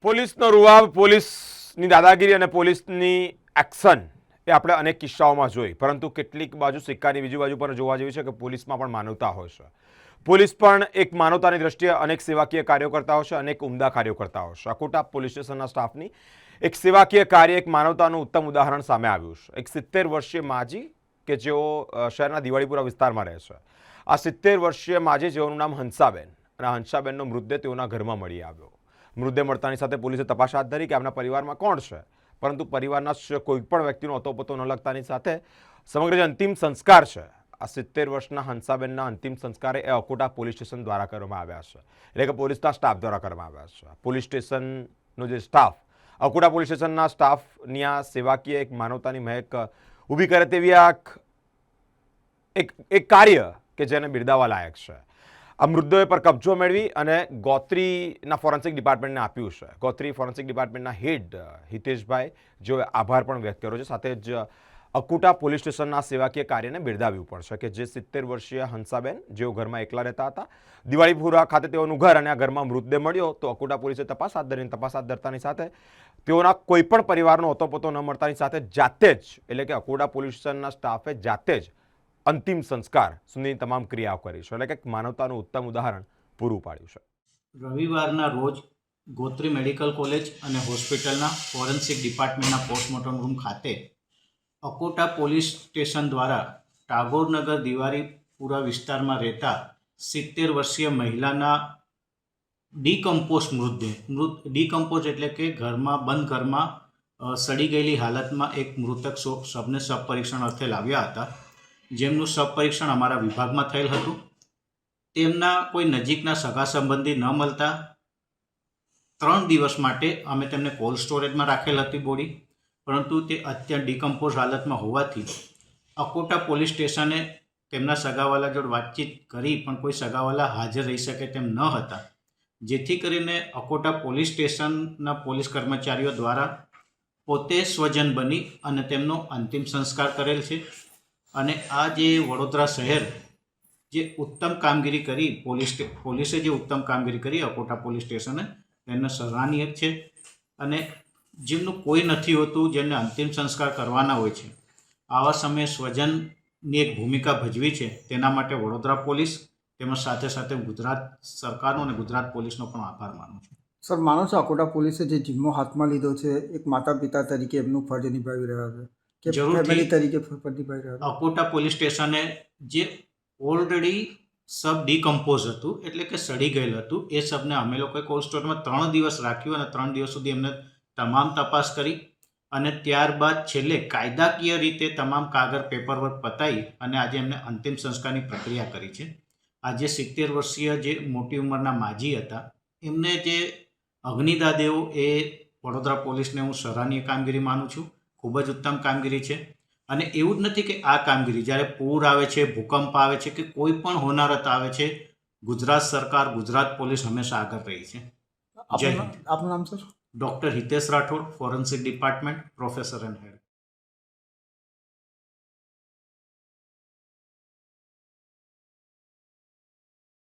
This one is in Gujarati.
પોલીસનો રૂઆબ, પોલીસની દાદાગીરી અને પોલીસની એક્શન એ આપણે અનેક કિસ્સાઓમાં જોઈ, પરંતુ કેટલીક બાજુ સિક્કાની બીજી બાજુ પર જોવા જેવી છે કે પોલીસમાં પણ માનવતા હોય છે. પોલીસ પણ એક માનવતાની દ્રષ્ટિએ અનેક સેવાકીય કાર્યો કરતા હોય છે, અનેક ઉમદા કાર્યો કરતા હોય છે. અકોટા પોલીસ સ્ટેશનના સ્ટાફની એક સેવાકીય કાર્ય, એક માનવતાનું ઉત્તમ ઉદાહરણ સામે આવ્યું છે. એક 70 વર્ષીય માજી કે જેઓ શહેરના દિવાળીપુરા વિસ્તારમાં રહે છે. આ 70 વર્ષીય માજી, જેઓનું નામ હંસાબેન, અને આ હંસાબેનનો મૃતદેહ તેઓના ઘરમાં મળી આવ્યો. મૃતદેહ મળતાની સાથે પોલીસે તપાસ હાથ ધરી કે આમના પરિવારમાં કોણ છે, પરંતુ પરિવારના કોઈ પણ વ્યક્તિનો અતોપતો ન લગતાની સાથે સમગ્ર જે અંતિમ સંસ્કાર છે, આ 70 વર્ષના હંસાબેનના અંતિમ સંસ્કાર એ અકોટા પોલીસ સ્ટેશન દ્વારા કરવામાં આવ્યા છે. એટલે કે પોલીસના સ્ટાફ દ્વારા કરવામાં આવ્યા છે. પોલીસ સ્ટેશનનો જે સ્ટાફ, અકોટા પોલીસ સ્ટેશનના સ્ટાફની આ સેવાકીય એક માનવતાની મહેક ઊભી કરે તેવી એક કાર્ય કે જેને બિરદાવવા લાયક છે. આ મૃતદેહ પર કબજો મેળવી અને ગોત્રીના ફોરેન્સિક ડિપાર્ટમેન્ટને આપ્યું છે. ગોત્રી ફોરેન્સિક ડિપાર્ટમેન્ટના હેડ હિતેશભાઈ, જેઓએ આભાર પણ વ્યક્ત કર્યો છે. સાથે જ અકોટા પોલીસ સ્ટેશનના સેવાકીય કાર્યને બિરદાવ્યું પણ છે કે જે 70 વર્ષીય હંસાબેન, જેઓ ઘરમાં એકલા રહેતા હતા, દિવાળીપુરા ખાતે તેઓનું ઘર, અને આ ઘરમાં મૃતદેહ મળ્યો તો અકોટા પોલીસે તપાસ હાથ ધરીને તપાસ હાથ ધરતાની સાથે તેઓના કોઈ પણ પરિવારનો અતોપતો ન મળતાની સાથે જાતે જ, એટલે કે અકોટા પોલીસ સ્ટેશનના સ્ટાફે જાતે જ અંતિમ સંસ્કાર સુધીની તમામ ક્રિયાઓ કરી છે. એટલે કે માનવતાનું ઉત્તમ ઉદાહરણ પૂરું પાડ્યું છે. રવિવારના રોજ ગોત્રી મેડિકલ કોલેજ અને હોસ્પિટલના ફોરેન્સિક ડિપાર્ટમેન્ટના પોસ્ટમોર્ટમ રૂમ ખાતે અકોટા પોલીસ સ્ટેશન દ્વારા ટાગોરનગર દિવાળીપુરા વિસ્તારમાં રહેતા 70 વર્ષીય મહિલાના ડીકમ્પોઝ ડીકમ્પોઝ એટલે કે બંધ ઘરમાં સડી ગયેલી હાલતમાં એક મૃતક શબને શબ પરીક્ષણ અર્થે લાવ્યા હતા, જેમનું શબ પરીક્ષણ અમારા વિભાગમાં થયેલ હતું. તેમના કોઈ નજીકના સગા સંબંધી ન મળતા 3 દિવસ માટે અમે તેમને કોલ્ડ સ્ટોરેજમાં રાખેલ હતી બોડી, પરંતુ તે અત્યંત ડિકમ્પોઝ હાલતમાં હોવાથી અકોટા પોલીસ સ્ટેશને તેમના સગાવાલા જોડે વાતચીત કરી, પણ કોઈ સગાવાલા હાજર રહી શકે તેમ ન હતા, જેથી કરીને અકોટા પોલીસ સ્ટેશનના પોલીસ કર્મચારીઓ દ્વારા પોતે સ્વજન બની અને તેમનો અંતિમ સંસ્કાર કરેલ છે. અને આ જે વડોદરા શહેર જે ઉત્તમ કામગીરી કરી, પોલીસે જે ઉત્તમ કામગીરી કરી અકોટા પોલીસ સ્ટેશને, તેને સરાહનીય છે. અને જેમનું કોઈ નથી હોતું, જેમને અંતિમ સંસ્કાર કરવાના હોય છે, આવા સમયે સ્વજનની એક ભૂમિકા ભજવી છે, તેના માટે વડોદરા પોલીસ તેમજ સાથે સાથે ગુજરાત સરકારનો અને ગુજરાત પોલીસનો પણ આભાર માનું છું. સર, માનો છો અકોટા પોલીસે જે જિમ્મો હાથમાં લીધો છે, એક માતા પિતા તરીકે એમનું ફરજ નિભાવી રહ્યા છે કે ફેમિલી તરીકે ફરજ નિભાવી રહ્યા છે? અકોટા પોલીસ સ્ટેશને જે ઓલરેડી સબ ડીકમ્પોઝ હતું, એટલે કે સડી ગયેલું હતું, એ સબને અમે લોકોએ કોલ્ડ સ્ટોરેજમાં 3 દિવસ રાખ્યું અને 3 દિવસ સુધી એમને તમામ તપાસ કરી અને ત્યારબાદ છેલ્લે કાયદાકીય રીતે તમામ કાગળ પેપરવર્ક પતાવી અને આજે એમને અંતિમ સંસ્કારની પ્રક્રિયા કરી છે. આજે 70 વર્ષીય જે મોટી ઉંમરના માજી હતા, એમને જે અગ્નિદાહ દેવો, એ વડોદરા પોલીસને હું સરાહનીય કામગીરી માનું છું. ખૂબ જ ઉત્તમ કામગીરી છે. અને એવું જ નથી કે આ કામગીરી, જ્યારે પૂર આવે છે, ભૂકંપ આવે છે, કે કોઈ પણ હોનારત આવે છે, ગુજરાત સરકાર, ગુજરાત પોલીસ હંમેશા આગળ રહી છે. જય હિન્દ. આપનું નામ sir? Doctor Hitesh Rathod, forensic department, professor and head.